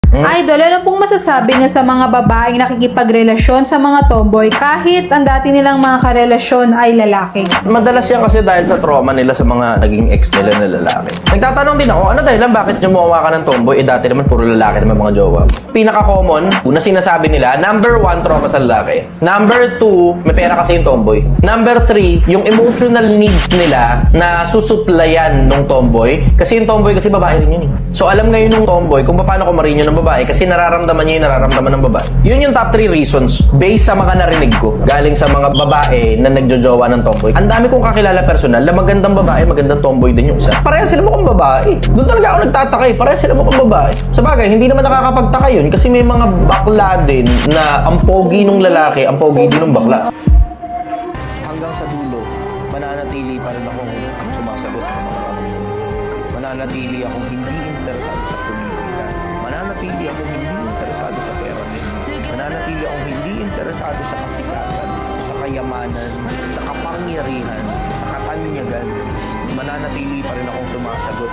Idol, ano pong masasabi niyo sa mga babaeng nakikipagrelasyon sa mga tomboy kahit ang dati nilang mga karelasyon ay lalaki? Madalas yan kasi dahil sa trauma nila sa mga naging ex nila na lalaki. Nagtatanong din ako, ano dahilan bakit nyo muwawa ka ng tomboy? Eh dati naman puro lalaki naman mga jowa. Pinaka-common, una sinasabi nila, number 1, trauma sa lalaki. Number 2, may pera kasi yung tomboy. Number 3, yung emotional needs nila na susuplayan ng tomboy. Kasi yung tomboy kasi babae rin yun eh. So alam ngayon ng tomboy kung paano kumarin yun ng babae kasi nararamdaman niya yung nararamdaman ng babae. Yun yung top 3 reasons based sa mga narinig ko galing sa mga babae na nagjojowa ng tomboy. Ang dami kong kakilala personal na magandang babae, magandang tomboy din yung isa. Pareha sila mukhang babae. Doon talaga ako nagtataka eh. Pareha sila mukhang babae. Sa bagay, hindi naman nakakapagtaka yun kasi may mga bakla din na ang pogi nung lalaki, ang pogi din ng bakla. Hanggang sa dulo, mananatili pa rin akong sumasagot ng mga tanong. Mananatili akong hindi interesado sa politika. Mananatili akong hindi interesado sa pera nila. Mananatili akong hindi interesado sa kasikatan, sa kayamanan, sa kapangyarihan, sa katanyagan. Mananatili pa rin akong sumasagot